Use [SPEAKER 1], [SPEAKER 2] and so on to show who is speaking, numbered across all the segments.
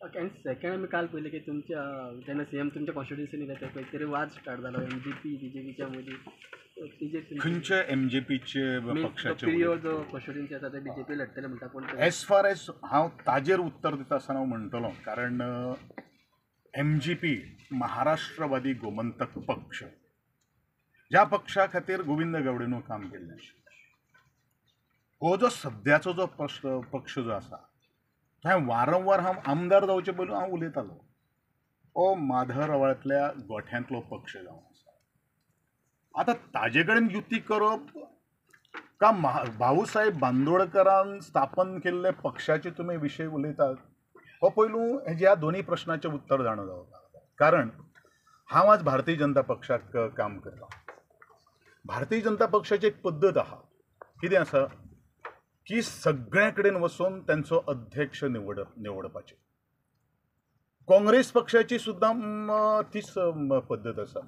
[SPEAKER 1] Okay. आणि second आम्ही काल पहिले की तुमच्या जेन्ना सीएम तुमच्या कॉन्स्टिट्युन्सीनी येता खंय तरी वाद स्टार्ट जालो एमजीपी बीजेपीच्या मदीं तिजे
[SPEAKER 2] खंयच्या एमजेपीचे पक्षाचे
[SPEAKER 1] पिरियो जो कॉन्स्टिट्युन्सी आसा ते बीजेपी लढतले म्हणटा पूण
[SPEAKER 2] एज फार एज हांव ताजेर उत्तर दिता आसतना हांव म्हणटलो कारण एमजीपी महाराष्ट्रवादी गोमंतक पक्ष ज्या पक्षा खातीर गोविंद गावडेनू काम केल्लें हो जो सद्याचो जो पक्ष जो आसा थंय वारंवार हांव आमदार जावचे पयलीं हांव उलयतालो हो माधवरावांतल्या गोठ्यांतलो पक्ष जावन आसा. आतां ताजे कडेन युती करप का भाऊसाहेब बांदोडकरान स्थापन केल्ले पक्षाचे तुमी विशय उलयतात हो पयलू ह्या दोन्ही प्रश्नाचें उत्तर जाणो जावपाक कारण हांव आज भारतीय जनता पक्षाक काम करतां. भारतीय जनता पक्षाची एक पद्दत आहा कितें आसा की सगळ्या कडेन वचून त्यांचो अध्यक्ष निवडपाचे. काँग्रेस पक्षाची सुद्दां तीच पद्दत आसा.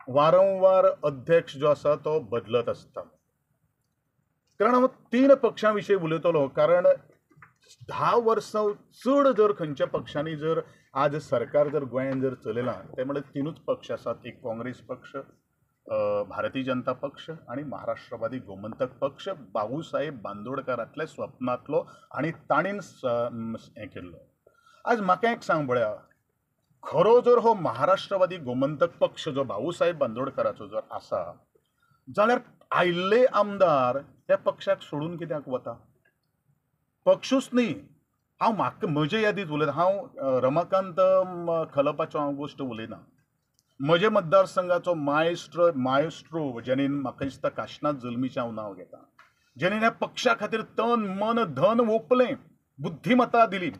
[SPEAKER 2] वारंवार अध्यक्ष जो आसा तो बदलत आसता. कारण हांव 3 पक्षां विशीं उलयतलो कारण 10 वर्सां चड जर खंयच्या पक्षांनी जर आज सरकार जर गोंयांत जर चलयलां ते म्हणजे 3च पक्ष आसात. एक काँग्रेस पक्ष, भारतीय जनता पक्ष आणि महाराष्ट्रवादी गोमंतक पक्ष भाऊसाहेब बांदोडकरांतल्या स्वप्नांतलो आणि ताणीन हें केल्लो. आज म्हाका एक सांग पळया खरो जर हो महाराष्ट्रवादी गोमंतक पक्ष जो भाऊसाहेब बांदोडकराचो जर आसा जाल्यार आयिल्ले आमदार त्या पक्षाक सोडून कित्याक वता. पक्षूच न्ही हांव म्हाका म्हजे यादीत उलयता. हांव रमाकांत खलपाचो हांव गोश्ट उलयना. म्हजे मतदारसंघाचो मायस्ट्रो जेणे म्हाका दिसता काशिनाथ जल्मीचें हांव नांव घेता जेणे ह्या पक्षा खातीर तन मन धन ओपलें बुद्धीमत्ता दिली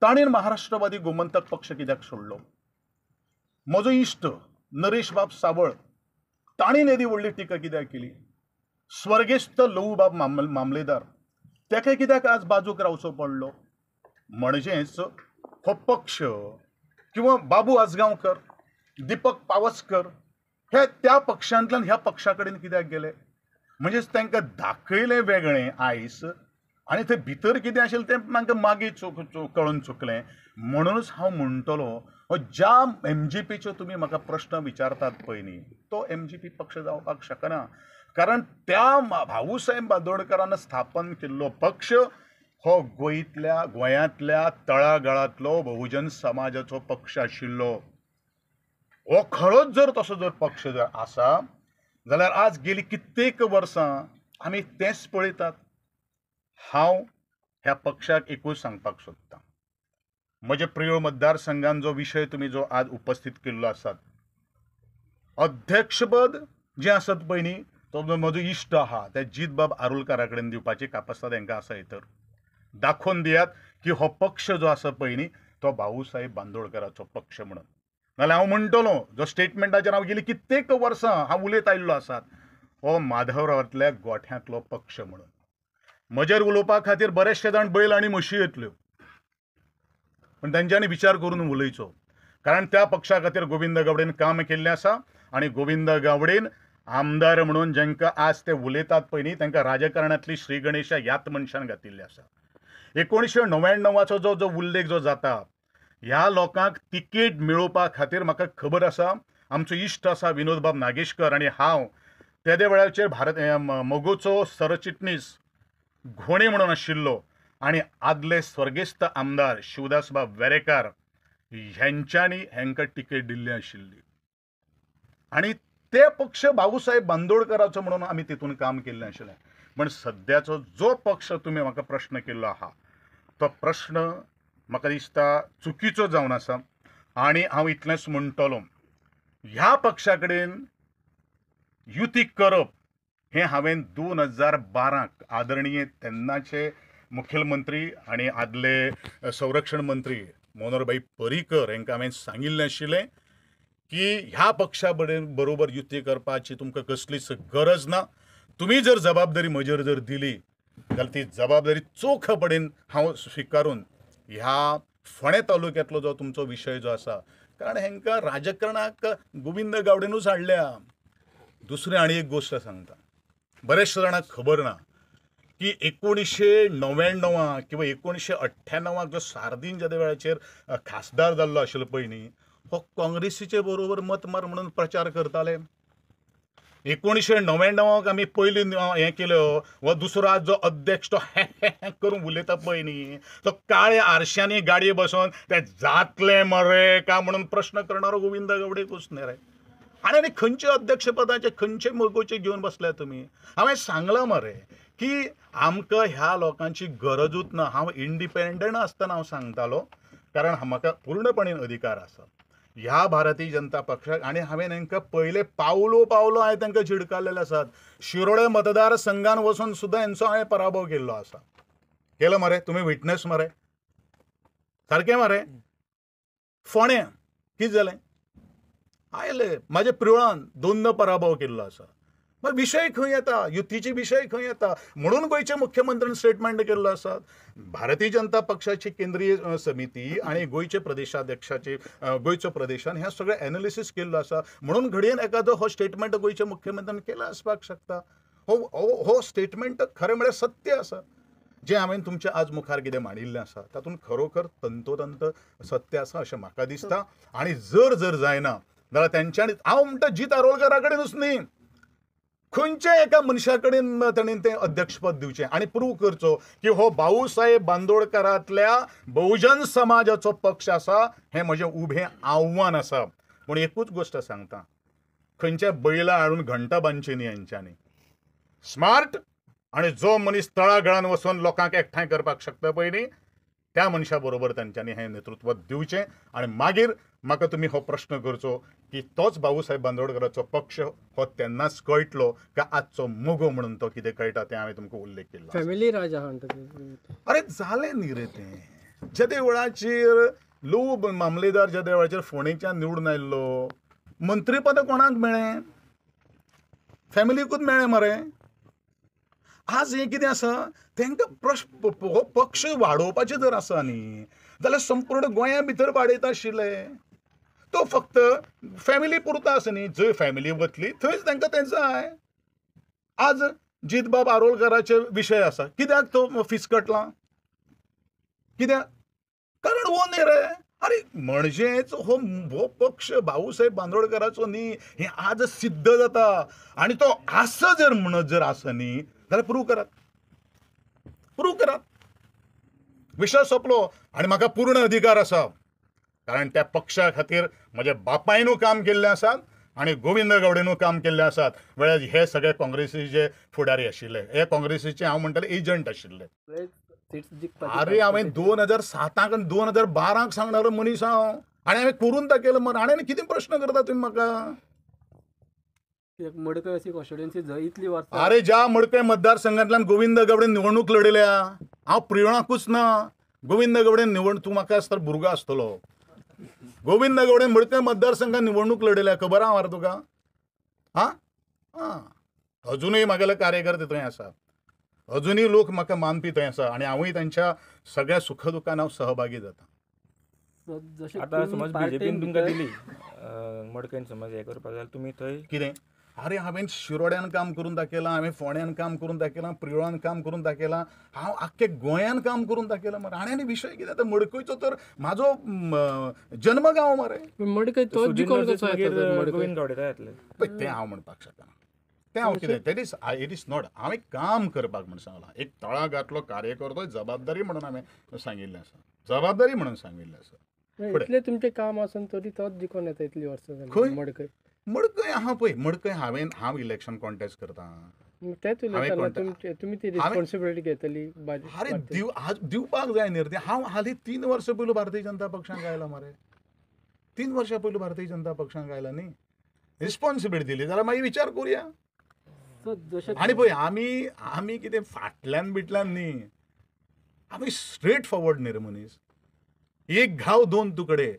[SPEAKER 2] ताणेन महाराष्ट्रवादी गोमंतक पक्ष कित्याक सोडलो. म्हजो इश्ट नरेश बाब सावळ ताणेन येदी व्हडली टिका कित्याक केली. स्वर्गेस्त लहूबाब मामलेदार तेका कित्याक आज बाजूक रावचो पडलो. म्हणजेच हो पक्ष किंवा बाबू आजगांवकर दीपक पावसकर हे त्या पक्षांतल्यान ह्या पक्षा कडेन कित्याक गेले. म्हणजेच तांकां दाखयलें वेगळें आयज आनी थंय भितर कितें आशिल्लें तें तांकां मागीर कळून चुकलें. म्हणूनच हांव म्हणटलो हो ज्या एमजीपीचो तुमी म्हाका प्रश्न विचारतात पळय न्ही तो एमजीपी पक्ष जावपाक शकना. कारण त्या भाऊसाहेब बांदोडकरान स्थापन केल्लो पक्ष हो गोंयांतल्या तळागाळांतलो बहुजन समाजाचो पक्ष आशिल्लो. हो खरोच जर तसो जर पक्ष जर आसा जाल्यार आज गेली कित्येक वर्सां आमी तेंच पळयतात. हांव ह्या पक्षाक एकूच सांगपाक सोदतां म्हजे प्रिय मतदारसंघान जो विशय तुमी जो आज उपस्थित केल्लो आसात अध्यक्षपद जें आसत पळय न्ही तो म्हजो इश्ट आहा ते जितबाब आरुलकारा कडेन दिवपाची कापासता तांकां आसा. तर दाखोवन दियात की हो पक्ष जो आसा पळय न्ही तो भाऊसाहेब बांदोडकराचो पक्ष म्हणून. नाल्यार हांव म्हणटलो जो स्टेटमेंटाचेर हांव गेली कित्येक वर्सां हांव उलयत आयिल्लो आसात हो माधवरावांतल्या गोठ्यांतलो पक्ष म्हणून. म्हजेर उलोवपा खातीर बरेचशे जाण बैल आनी म्हशी येतल्यो पण तांच्यांनी विचार करून उलयचो कारण त्या पक्षा खातीर गोविंद गावडेन काम केल्लें आसा आनी गोविंद गावडेन आमदार म्हणून जांकां आज ते उलयतात पळय न्ही तांकां राजकारणांतली श्री गणेशा ह्याच मनशान घातिल्ली आसा. 1999 जो जो उल्लेख जो जाता ह्या लोकांक तिकेट मेळोवपा खातीर म्हाका खबर आसा आमचो इश्ट आसा विनोदबाब नागेशकर आनी हांव तेदे वेळाचेर मोगोचो सरचिटणीस घोणे म्हणून आशिल्लो आनी आदले स्वर्गेस्त आमदार शिवदासबाब वेरेकार ह्यांच्यांनी हांकां तिकेट दिल्ली आशिल्ली आनी ते पक्ष भाऊसाहेब बांदोडकराचो म्हणून आमी तितून काम केल्लें आशिल्लें. पण सद्याचो जो पक्ष तुमी म्हाका प्रश्न केल्लो आहा तो प्रश्न म्हाका दिसता चुकीचो जावन आसा आनी हांव इतलेंच म्हणटलो ह्या पक्षा कडेन युती करप हें हांवें 2012 आदरणीय तेन्नाचे मुखेलमंत्री आनी आदले संरक्षण मंत्री मनोहरभाई पर्रीकर हांकां हांवें सांगिल्लें आशिल्लें की ह्या पक्षा बरोबर युती करपाची तुमकां कसलीच गरज ना. तुम्ही जर जबाबदारी म्हजेर जर दिली जाल्यार ती जबाबदारी चोखपणेन हांव स्विकारून ह्या फोंडें तालुक्यांतलो जो तुमचो विशय जो आसा कारण हांकां राजकारणाक गोविंद गावडेनूच हाडल्या. दुसरी आनी एक गोश्ट सांगता बरेचशे जाणांक खबर ना की 1999 किंवा 1998 जो सार्दीन ज्या वेळाचेर खासदार जाल्लो आशिल्लो पळय न्ही, हो काँग्रेसीचे बरोबर मत मार म्हणून प्रचार करताले. 1999 आमी पयली हें केलो, हो दुसरो आज जो अध्यक्ष तो हे हे हे करून उलयता पळय न्ही, तो काळ्या आरश्यांनी गाडये बसोन ते जातले मरे का म्हणून प्रश्न करणारो गोविंद गावडेकूच न्ही रे. आणि खंयचे अध्यक्षपदाचे खंयचे मोगोचे घेवन बसल्या तुमी. हांवें सांगलां मरे की आमकां ह्या लोकांची गरजूच ना. हांव इंडिपेंडंट आसतना हांव सांगतालो, कारण म्हाका पूर्णपणे अधिकार आसा ह्या भारतीय जनता पक्षाक. आणि हांवें तांकां पयले पावलो हांवें तांकां झिडकारलेले आसात. शिरोडे मतदारसंघान वचून सुद्दां हेंचो हांवें पराभव केल्लो आसा. केलो मरे, तुमी विटनेस मरे, सारकें मरे. फोण्या कितें जालें, आयले म्हाजे प्रियोळान 2दा पराभव केल्लो आसा. मग विशय खंय येता, युतीचे विशय खंय येता म्हणून गोंयचे मुख्यमंत्र्यान स्टेटमेंट केल्लो आसा. भारतीय जनता पक्षाची केंद्रीय समिती आणि गोंयचे प्रदेशाध्यक्षाचे गोंयचो प्रदेशान ह्या सगळें एनालिसीस केल्लो आसा. म्हणून घडयेन एखादो हो स्टेटमेंट गोंयच्या मुख्यमंत्र्यान केलो आसपाक शकता. हो स्टेटमेंट खरें म्हळ्यार सत्य आसा. जे हांवें तुमच्या आज मुखार कितें मांडिल्लें आसा तातूंत खरोखर तंतोतंत सत्य आसा अशें म्हाका दिसता. आणि जर जायना जाल्यार तेंच्यांनी, हांव म्हणटा जीत आरोलकरा कडेनूच न्ही, खंयच्या एका मनशा कडेन ताणें तें अध्यक्षपद दिवचें आनी प्रूव करचो की हो भाऊसाहेब बांदोडकरांतल्या बहुजन समाजाचो पक्ष आसा. हें म्हजें उबें आव्हान आसा. पूण एकूच गोश्ट सांगता, खंयच्या बैला हाडून घंटा बांदची न्ही हेंच्यांनी. स्मार्ट आणि जो मनीस तळागळान वचून लोकांक एकठांय करपाक शकता पळय न्ही, त्या मनशा बरोबर तांच्यांनी हें नेतृत्व दिवचें. आणि मागीर म्हाका तुमी हो प्रश्न करचो की तोच भाऊसाहेब बांदोडकरांचो पक्ष हो तेन्नाच कळटलो का आजचो मोगो म्हणून तो कितें कळटा तें हांवें तुमकां उल्लेख केल्लो.
[SPEAKER 1] फॅमिली राजा
[SPEAKER 2] अरे जालें न्ही रे तें. ज्या देवळाचेर लूब मामलेदार ज्या देवळाचेर फोंडेच्यान निवडून आयिल्लो, मंत्रीपद कोणाक मेळ्ळें? फॅमिलीकूच मेळ्ळें मरे. आज हें कितें आसा, तांकां हो पक्ष वाडोवपाचें जर आसा न्ही जाल्यार संपूर्ण गोंया भितर वाडयता आशिल्ले. तो फक्त फॅमिली पुरता आसा न्ही, जंय फॅमिली वतली थंयच तांकां तें जाय. आज जितबाब आरोलकराचे विशय आसा, कित्याक तो फिसकटला? कित्याक? कारण हो न्ही रे. अरे म्हणजेच हो पक्ष भाऊसाहेब बांदोडकराचो न्ही हें आज सिद्ध जाता. आणि तो आसा जर म्हणत जर आसा न्ही जाल्यार प्रूव करात. विशय सोंपलो. आणि म्हाका पूर्ण अधिकार आसा, कारण त्या पक्षा खातीर म्हज्या बापायनूय काम केल्लें आसात आणि गोविंद गावडेनूय काम केल्लें आसात. वेळार हे सगळे काँग्रेसीचे फुडारी आशिल्ले, हे काँग्रेसीचे हांव म्हणटलें एजंट आशिल्ले. अरे हांवें 2007 आनी 2012 सांगणारो मनीस हांव, आनी हांवें करून दाखयलो मरे. आनी कितें प्रश्न करता तुमी म्हाका?
[SPEAKER 1] मडकय अशी कॉन्स्टिट्युएन्सी जंय इतली वर्सां.
[SPEAKER 2] अरे ज्या मडकय मतदारसंघांतल्यान गोविंद गावडे निवडणूक लढयल्या, हांव प्रियोणाकूच ना. गोविंद गावडे तूं म्हाका आसतना भुरगो आसतलो. गोविंद गावडे मडकय मतदारसंघात निवडणूक लढयल्या, खबर आहा मरे तुका? अजूनही म्हागेले कार्यकर्ते थंय आसा, अजूनही लोक म्हाका मानपी थंय आसा. आणि हांवूय तांच्या सगळ्या सुखदुखान हांव सहभागी जाता.
[SPEAKER 3] आता समज बीजेपीन तुमकां दिली मडकयन समज हें करपाक जाल्यार तुमी थंय
[SPEAKER 2] कितें? अरे हांवें शिरोड्यान काम करून दाखयलां, हांवें फोंड्यान काम करून दाखयलां, प्रियोळान काम करून दाखयलां, हांव आख्खे गोंयान काम करून दाखयलां मरे. आनी विशय कितें? आतां मडकयचो तर म्हाजो जन्मगांव मरे.
[SPEAKER 1] मडकय तो जिखोन कसो येता?
[SPEAKER 3] गोविंद गावडे थंय येतले
[SPEAKER 2] पळय तें हांव म्हणपाक शकना. तें हांव कितें इट इज नॉट. हांवें काम करपाक म्हण सांगलां. एक तळागांतलो कार्यकर्तो जबाबदारी म्हणून हांवें सांगिल्लें आसा. जबाबदारी म्हणून सांगिल्लें आसा.
[SPEAKER 1] इतलें तुमचें काम आसून तरी तोच जिखोन येता इतलीं वर्सां
[SPEAKER 2] खंय?
[SPEAKER 1] जालीं मडकय.
[SPEAKER 2] मडकय आहा पळय, मडकय हांव इलेक्शन कॉन्टेस्ट करतां.
[SPEAKER 1] तेच उलयतां तुमी ती रिस्पॉन्सिबिलिटी घेतली.
[SPEAKER 2] अरे दिवपाक जाय न्ही रे. हांव हालीं 3 वर्सां पयलू भारतीय जनता पक्षांत आयला मरे. 3 वर्सां पयलू भारतीय जनता पक्षांत आयला न्ही. रिस्पॉन्सिबिलिटी दिली जाल्यार मागीर विचार करुया. आणि पळय आमी कितें फाटल्यान बिटल्यान न्ही, आमी स्ट्रेट फॉरवर्ड न्ही रे मनीस. एक घाव दोन तुकडे.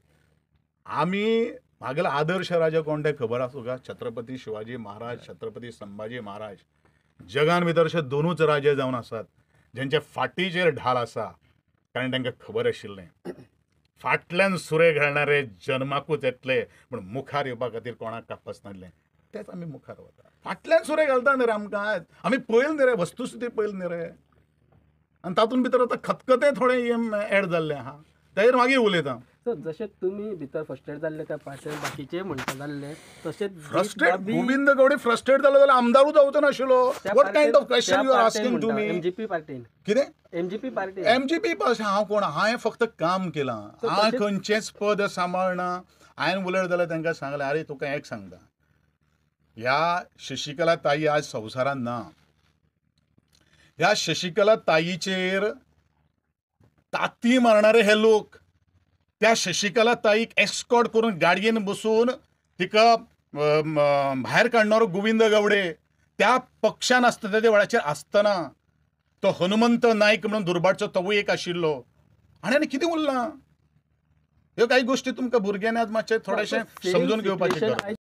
[SPEAKER 2] आमी म्हागेलो आदर्श राजा कोण ते खबर आसा तुका? छत्रपती शिवाजी महाराज, छत्रपती संभाजी महाराज. जगान भितर अशे 2च राजे जावन आसात जेंचे फाटीचेर ढाल आसा, कारण तांकां खबर आशिल्लें फाटल्यान सुरे घालणारे जन्माकूच येतले पूण मुखार येवपा खातीर कोणाक कापच नासलें. तेच आमी मुखार वता. फाटल्यान सुरे घालता न्ही रे आमकां. आमी पळयला न्ही रे, वस्तुस्थिती पळयला न्ही रे. आनी तातूंत भितर आतां खतखते थोडे एड जाल्ले आहा ताजेर मागीर उलयता.
[SPEAKER 1] सो जशे तुम्ही भितर फ्रस्ट्रेट जाल्ले त्या पार्टीन बाकीचे म्हणटा जाल्ले तशेंच
[SPEAKER 2] फ्रस्ट्रेट गोविंद गवडे फ्रस्ट्रेट जालो जाल्यार आमदारूच जावचो नाशिल्लो. What kind of question you are asking to me?
[SPEAKER 1] MGP पार्टीन
[SPEAKER 2] कितें
[SPEAKER 1] एमजीपी पार्टी
[SPEAKER 2] एमजीपी पास हांव कोण? हांवें फक्त काम केलां. हांव खंयचेंच पद सांबाळना. हांवें उलयत जाल्यार तांकां सांगलें आरे तुका एक सांगता, ह्या शशिकला ताई आज संवसारांत ना. ह्या शशिकला ताईचेर ताती मारणारे हे लोक त्या शशिकला ताईक एस्कॉर्ट करून गाडयेन बसून तिका भायर काडणारो गोविंद गवडे त्या पक्षान आसता त्या वेळाचेर आसतना तो हनुमंत नायक म्हणून दुर्भाटचो तोवूय एक आशिल्लो. आनी कितें उरलां? ह्यो काही गोश्टी तुमकां भुरग्यांनी आज मातशें थोडेशें समजून घेवपाचें.